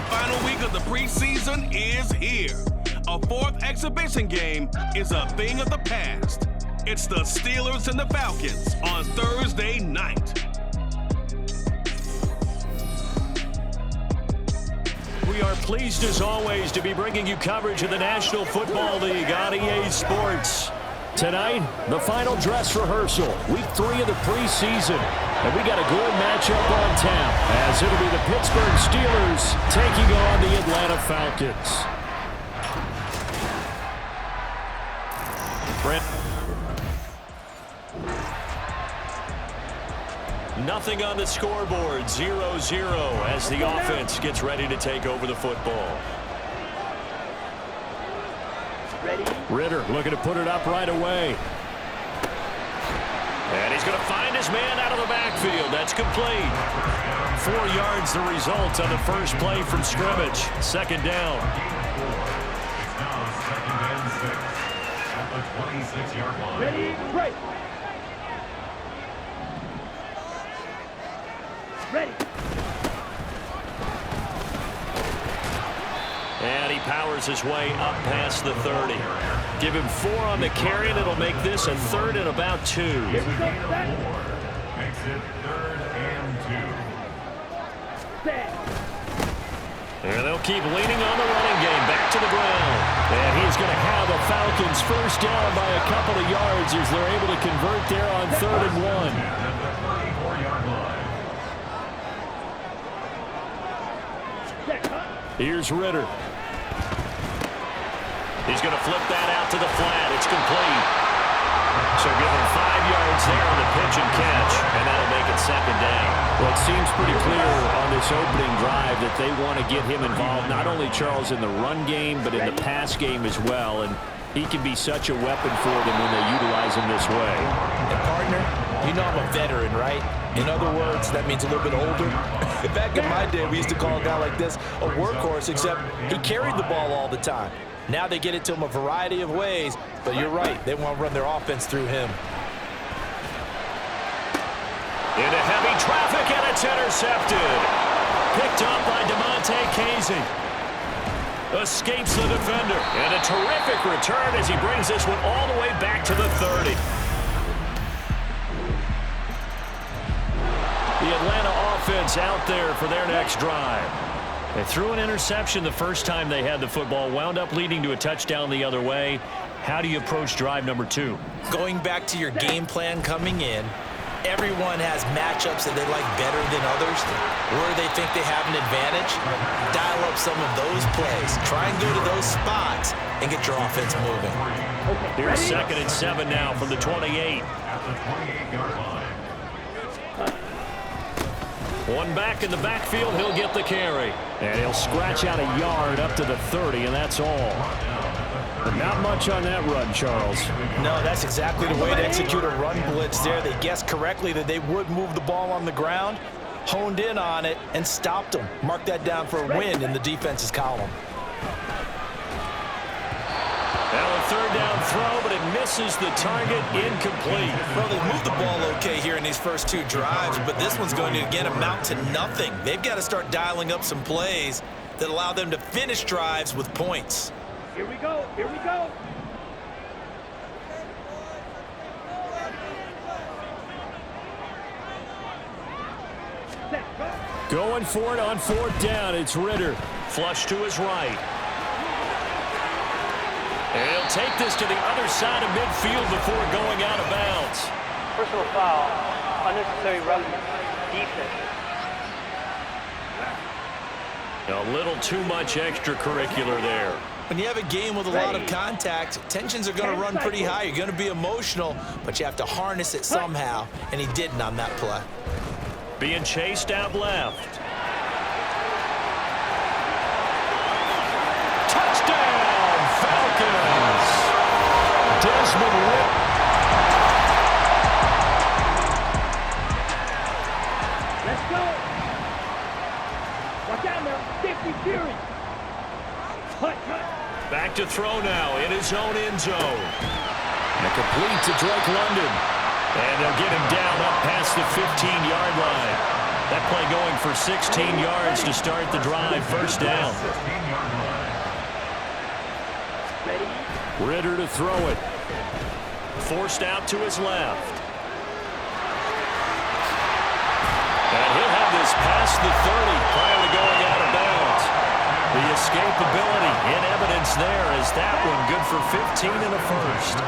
final week of the preseason is here. A fourth exhibition game is a thing of the past. It's the Steelers and the Falcons on Thursday night. We are pleased as always to be bringing you coverage of the National Football League on EA Sports. Tonight, the final dress rehearsal, week 3 of the preseason. And we got a good matchup on tap, as it'll be the Pittsburgh Steelers taking on the Atlanta Falcons. Nothing on the scoreboard, 0-0 as the offense gets ready to take over the football. Ritter looking to put it up right away. And he's going to find his man out of the backfield. That's complete. 4 yards the result on the first play from scrimmage. Second down. It's now 2nd and 6 at the 26-yard line. Ready, break. Ready. And he powers his way up past the 30. Give him 4 on the carry, and it'll make this a 3rd and about 2. Here we go. Makes it 3rd and 2. And they'll keep leaning on the running game back to the ground. And he's going to have the Falcons first down by a couple of yards as they're able to convert there on 3rd and 1. At the 34-yard line. Here's Ritter. He's going to flip that out to the flat. It's complete. So give him 5 yards there on the pitch and catch, and that'll make it 2nd down. Well, it seems pretty clear on this opening drive that they want to get him involved, not only, Charles, in the run game, but in the pass game as well. And he can be such a weapon for them when they utilize him this way. And, partner, you know I'm a veteran, right? In other words, that means a little bit older. Back in my day, we used to call a guy like this a workhorse, except he carried the ball all the time. Now they get it to him a variety of ways, but you're right. They want to run their offense through him. Into heavy traffic, and it's intercepted. Picked up by DeMonte Casey. Escapes the defender. And a terrific return as he brings this one all the way back to the 30. The Atlanta offense out there for their next drive. They threw an interception the first time they had the football, wound up leading to a touchdown the other way. How do you approach drive number 2? Going back to your game plan coming in, everyone has matchups that they like better than others. Where they think they have an advantage, dial up some of those plays. Try and go to those spots and get your offense moving. Here's 2nd and 7 now from the 28. At the 28-yard line. One back in the backfield, he'll get the carry. And he'll scratch out a yard up to the 30, and that's all. But not much on that run, Charles. No, that's exactly the way to execute a run blitz there. They guessed correctly that they would move the ball on the ground, honed in on it, and stopped them. Mark that down for a win in the defense's column. Now a 3rd down throw, but it misses the target, incomplete. Well, they moved the ball okay here in these first 2 drives, but this one's going to, again, amount to nothing. They've got to start dialing up some plays that allow them to finish drives with points. Here we go. Here we go. Going for it on 4th down. It's Ritter. Flush to his right. And he'll take this to the other side of midfield before going out of bounds. Personal foul, unnecessary roughness, defense. A little too much extracurricular there. When you have a game with a lot of contact, tensions are going to run pretty high. You're going to be emotional, but you have to harness it somehow, and he didn't on that play. Being chased out left. Touchdown, Falcons! Desmond Ritter. Let's go. Watch out now. 50 Fury. Cut. Back to throw now in his own end zone. And complete to Drake London. And they'll get him down up past the 15-yard line. That play going for 16 yards to start the drive. First down. Ritter to throw it. Forced out to his left. And he'll have this past the 30 prior to going out of bounds. The escapability in evidence there as that one good for 15 and a first.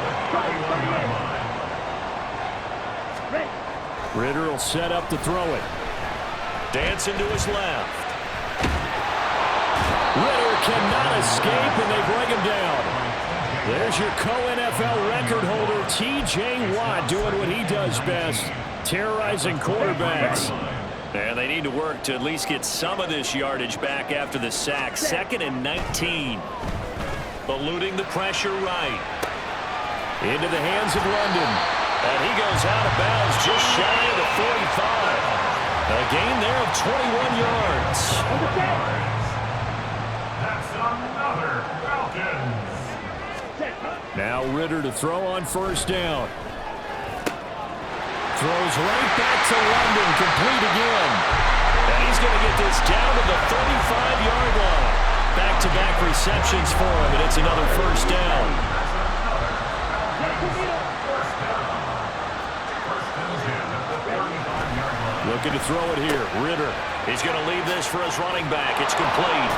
Ritter will set up to throw it. Dancing to his left. Ritter cannot escape, and they bring him down. There's your co-NFL record holder, T.J. Watt, doing what he does best, terrorizing quarterbacks. And they need to work to at least get some of this yardage back after the sack. 2nd and 19. Eluding the pressure right. Into the hands of London. And he goes out of bounds just shy of the 45. A gain there of 21 yards. That's another Falcons. Now Ritter to throw on first down. Throws right back to London, complete again. And he's going to get this down to the 35-yard line. Back-to-back receptions for him, and it's another first down. Looking to throw it here. Ritter. He's going to leave this for his running back. It's complete.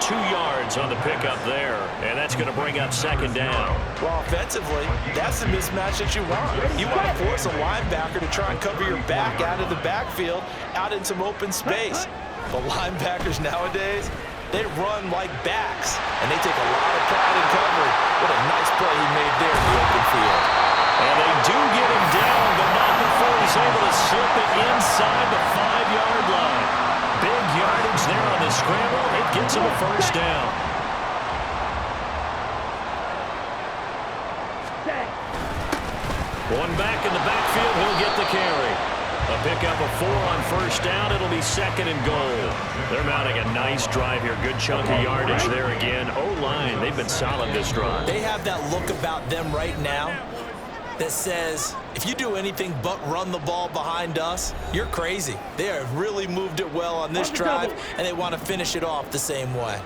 2 yards on the pickup there, and that's going to bring up second down. Well, offensively, that's the mismatch that you want. You want to force a linebacker to try and cover your back out of the backfield, out in some open space. But linebackers nowadays, they run like backs, and they take a lot of pride in coverage. What a nice play he made there in the open field. And they do get him down, but not before he's able to slip it inside the 5-yard line. Big yardage there on the scramble. It gets him a first down. One back in the backfield. He'll get the carry. A pickup of 4 on first down. It'll be 2nd and goal. They're mounting a nice drive here. Good chunk of yardage there again. O-line, they've been solid this drive. They have that look about them right now that says, if you do anything but run the ball behind us, you're crazy. They have really moved it well on this drive, and they want to finish it off the same way.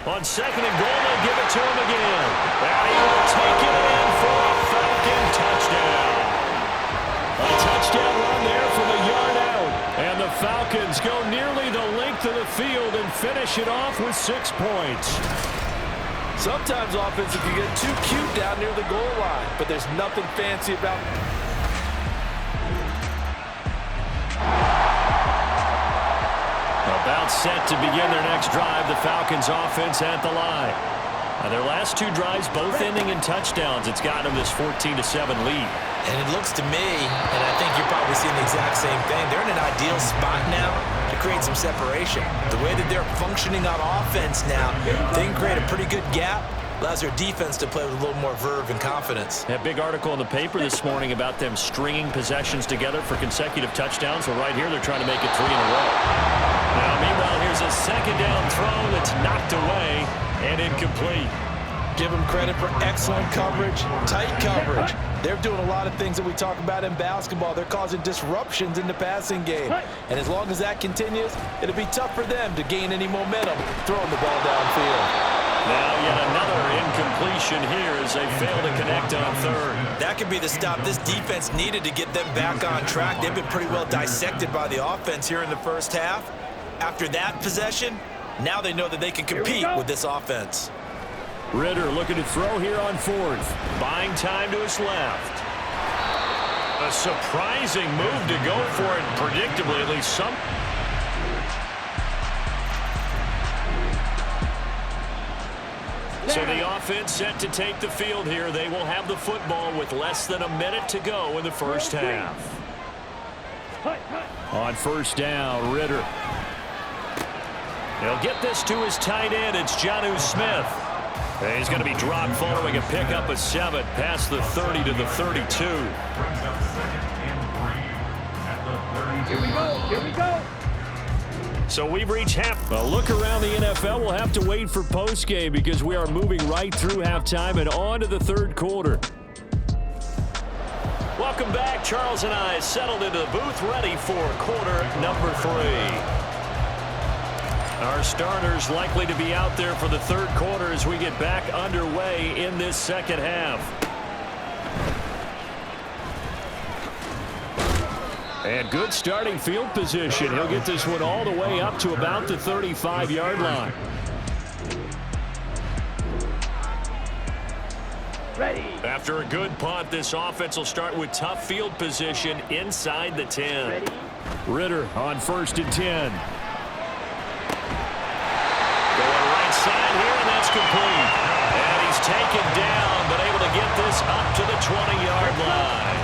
On 2nd and goal, they'll give it to him again. And he will take it in for a Falcon touchdown. A touchdown run there from a yard out. And the Falcons go nearly the length of the field and finish it off with 6 points. Sometimes offense can get too cute down near the goal line, but there's nothing fancy about it. About set to begin their next drive, the Falcons offense at the line. Their last 2 drives, both ending in touchdowns. It's gotten them this 14-7 lead. And it looks to me, and I think you're probably seeing the exact same thing, they're in an ideal spot now to create some separation. The way that they're functioning on offense now, they can create a pretty good gap. Allows their defense to play with a little more verve and confidence. That big article in the paper this morning about them stringing possessions together for consecutive touchdowns. Well, right here, they're trying to make it 3 in a row. Now, meanwhile, here's a second down throw that's knocked away and incomplete. Give them credit for excellent coverage, tight coverage. They're doing a lot of things that we talk about in basketball. They're causing disruptions in the passing game. And as long as that continues, it'll be tough for them to gain any momentum throwing the ball downfield. Now yet another incompletion here as they fail to connect on 3rd. That could be the stop this defense needed to get them back on track. They've been pretty well dissected by the offense here in the first half. After that possession, now they know that they can compete with this offense. Ritter looking to throw here on 4th. Buying time to his left. A surprising move to go for it, predictably, at least some. So the offense set to take the field here. They will have the football with less than a minute to go in the first half. On first down, Ritter. He'll get this to his tight end. It's Jonnu Smith. And he's going to be dropped following a pickup of 7 past the 30 to the 32. Here we go. Here we go. So we've reached half. A look around the NFL. We'll have to wait for postgame because we are moving right through halftime and on to the 3rd quarter. Welcome back. Charles and I settled into the booth, ready for quarter number 3. Our starters likely to be out there for the third quarter as we get back underway in this second half. And good starting field position. He'll get this one all the way up to about the 35-yard line. Ready. After a good punt, this offense will start with tough field position inside the 10. Ready. Ritter on 1st and 10. Going right side here, and that's complete. And he's taken down, but able to get this up to the 20-yard line.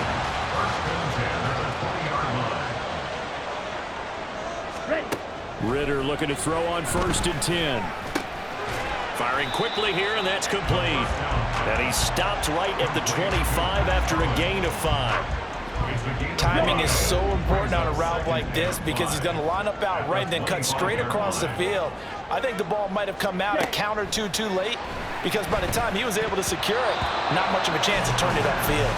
Ready. Ritter looking to throw on 1st and 10. Firing quickly here, and that's complete. And he stopped right at the 25 after a gain of 5. Timing is so important on a route like this because he's going to line up out right and then cut straight across the field. I think the ball might have come out a count or two too late because by the time he was able to secure it, not much of a chance to turn it upfield.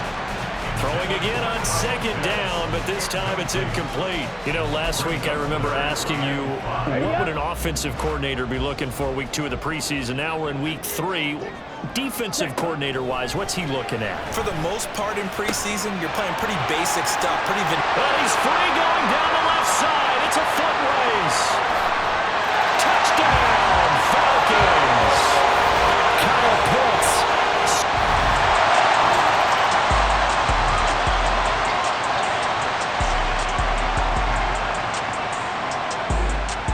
Throwing again on 2nd down, but this time it's incomplete. You know, last week I remember asking you, what would an offensive coordinator be looking for week 2 of the preseason? Now we're in week 3. Defensive coordinator-wise, what's he looking at? For the most part in preseason, you're playing pretty basic stuff. But he's free going down the left side. It's a foot race. Touchdown, Falcons. Kyle Pitts.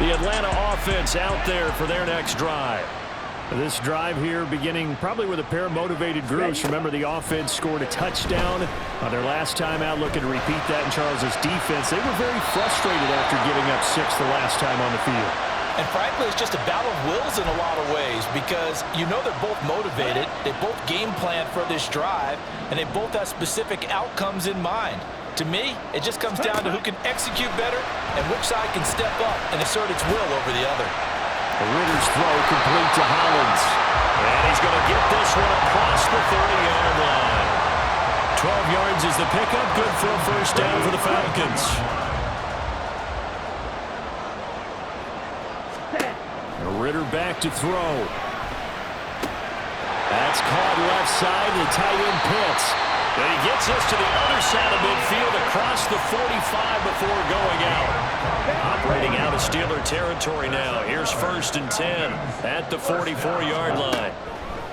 The Atlanta offense out there for their next drive. This drive here beginning probably with a pair of motivated groups. Remember, the offense scored a touchdown on their last time out, looking to repeat that in Charles's defense. They were very frustrated after giving up 6 the last time on the field. And frankly, it's just a battle of wills in a lot of ways because you know they're both motivated, they both game plan for this drive, and they both have specific outcomes in mind. To me, it just comes down to who can execute better and which side can step up and assert its will over the other. The Ritter's throw complete to Hollins. And he's going to get this one across the 30-yard line. 12 yards is the pickup. Good for a first down for the Falcons. Ritter back to throw. That's caught left side. The tight end Pitts. And he gets us to the other side of midfield across the 45 before going out. Operating out of Steeler territory now. Here's 1st and 10 at the 44-yard line.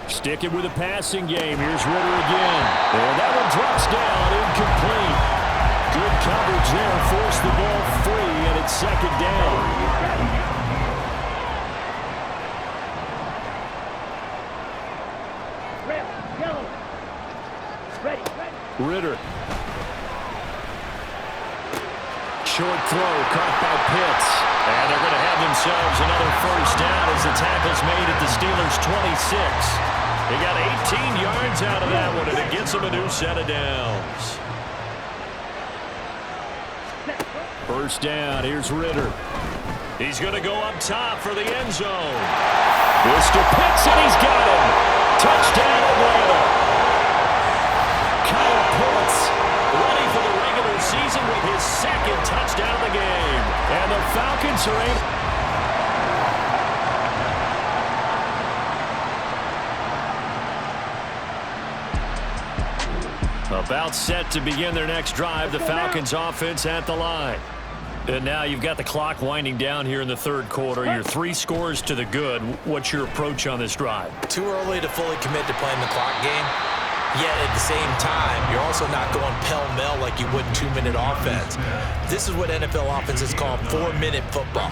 Sticking with a passing game. Here's Ritter again. And that one drops down, incomplete. Good coverage there. Forced the ball free, and it's 2nd down. Ritter. Short throw caught by Pitts. And they're going to have themselves another first down as the tackle's made at the Steelers' 26. They got 18 yards out of that one, and it gets them a new set of downs. First down, here's Ritter. He's going to go up top for the end zone. Mr. Pitts, and he's got him. Touchdown, Atlanta. Kyle Pitts ready for the regular season with his 2nd touchdown of the game. And the Falcons are about set to begin their next drive. The Falcons offense at the line. And now you've got the clock winding down here in the 3rd quarter. Your 3 scores to the good. What's your approach on this drive? Too early to fully commit to playing the clock game. Yet at the same time, you're also not going pell-mell like you would 2-minute offense. This is what NFL offenses call 4-minute football.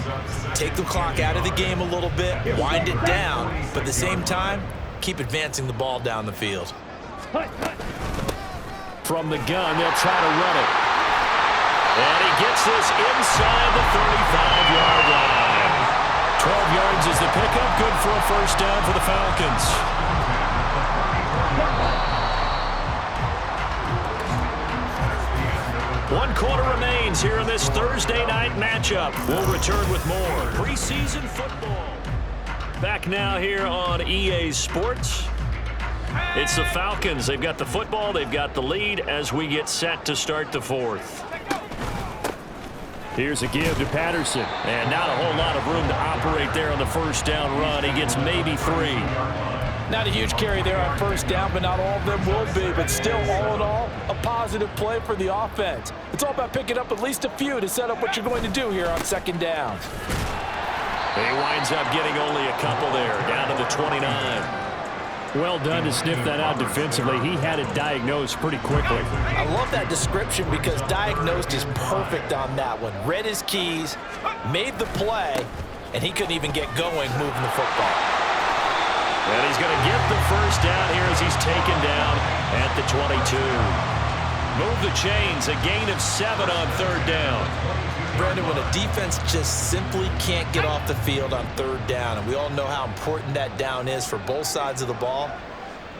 Take the clock out of the game a little bit, wind it down, but at the same time, keep advancing the ball down the field. From the gun, they'll try to run it. And he gets this inside the 35-yard line. 12 yards is the pickup. Good for a first down for the Falcons. 1 quarter remains here in this Thursday night matchup. We'll return with more preseason football. Back now here on EA Sports. It's the Falcons. They've got the football. They've got the lead as we get set to start the fourth. Here's a give to Patterson. And not a whole lot of room to operate there on the first down run. He gets maybe 3. Not a huge carry there on first down, but not all of them will be. But still, all in all, a positive play for the offense. It's all about picking up at least a few to set up what you're going to do here on second down. He winds up getting only a couple there, down to the 29. Well done to sniff that out defensively. He had it diagnosed pretty quickly. I love that description because diagnosed is perfect on that one. Read his keys, made the play, and he couldn't even get going moving the football. And he's going to get the first down here as he's taken down at the 22. Move the chains, a gain of 7 on third down. Brandon, when a defense just simply can't get off the field on third down, and we all know how important that down is for both sides of the ball,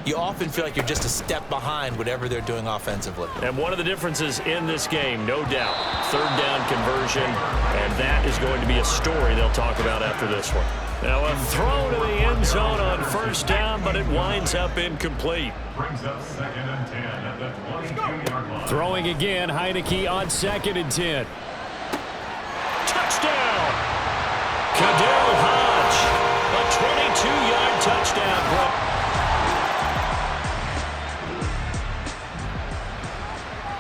you often feel like you're just a step behind whatever they're doing offensively. And one of the differences in this game, no doubt, third down conversion, and that is going to be a story they'll talk about after this one. Now a throw to the end zone on first down, but it winds up incomplete. Brings up 2nd and 10 at the 22-yard line. Throwing again, Heineke on 2nd and 10. Touchdown! Kadel Hodge, a 22-yard touchdown.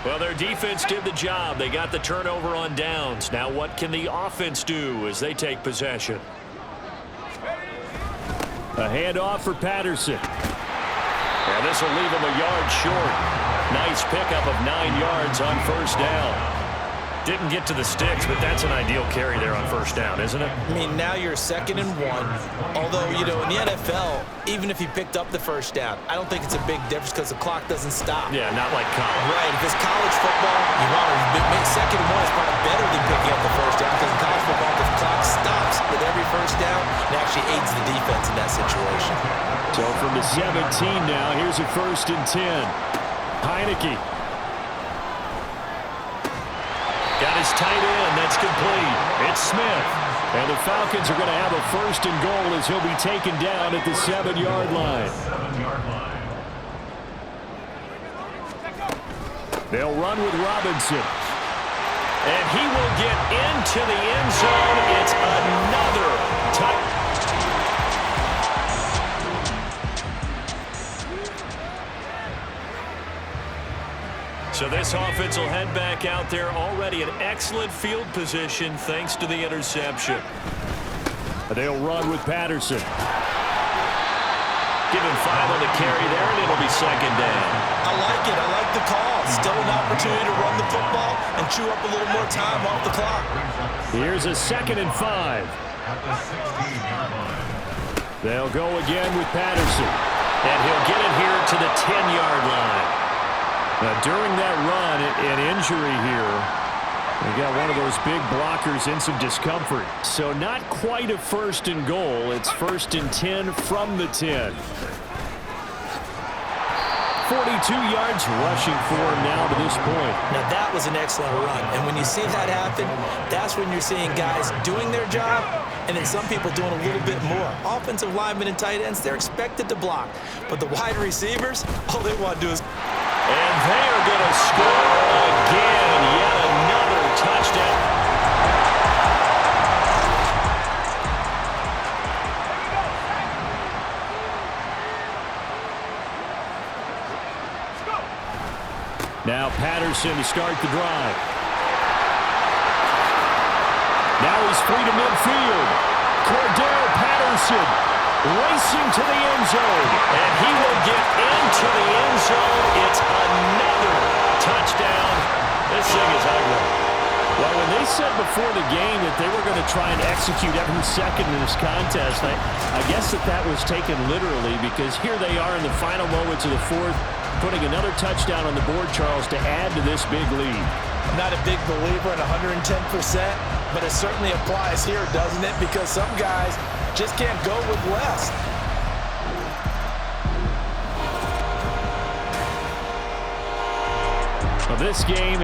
Well, their defense did the job. They got the turnover on downs. Now what can the offense do as they take possession? A handoff for Patterson. And this will leave him a yard short. Nice pickup of 9 yards on first down. Didn't get to the sticks, but that's an ideal carry there on first down, isn't it? I mean, now you're 2nd and 1. Although, you know, in the NFL, even if he picked up the first down, I don't think it's a big difference because the clock doesn't stop. Yeah, not like college. Right. If it's college football, you want to make 2nd and 1 is probably better than picking up the first down because in college football, the clock stops with every first down and actually aids the defense in that situation. So from the 17 now, here's a 1st and 10. Heineke. Got his tight end. That's complete. It's Smith. And the Falcons are going to have a 1st and goal as he'll be taken down at the 7-yard line. 7-yard line. They'll run with Robinson. And he will get into the end zone. It's another touchdown. So this offense will head back out there, already an excellent field position thanks to the interception. They'll run with Patterson. Give him 5 on the carry there, and it'll be 2nd down. I like it. I like the call. Still an opportunity to run the football and chew up a little more time off the clock. Here's a 2nd and 5. At the 16-yard line. They'll go again with Patterson. And he'll get it here to the 10-yard line. Now, during that run, an injury here, they got one of those big blockers in some discomfort. So not quite a 1st and goal. It's 1st and 10 from the 10. 42 yards rushing for him now to this point. Now, that was an excellent run. And when you see that happen, that's when you're seeing guys doing their job and then some people doing a little bit more. Offensive linemen and tight ends, they're expected to block. But the wide receivers, all they want to do is... And they are going to score again. Yet another touchdown. Now Patterson to start the drive. Now he's free to midfield. Cordell Patterson racing to the end zone. And he will get into the end zone. It's another touchdown. This thing is ugly. Well, when they said before the game that they were going to try and execute every second in this contest, I guess that was taken literally because here they are in the final moments of the fourth, putting another touchdown on the board, Charles, to add to this big lead. I'm not a big believer in 110%, but it certainly applies here, doesn't it? Because some guys just can't go with less. Well, this game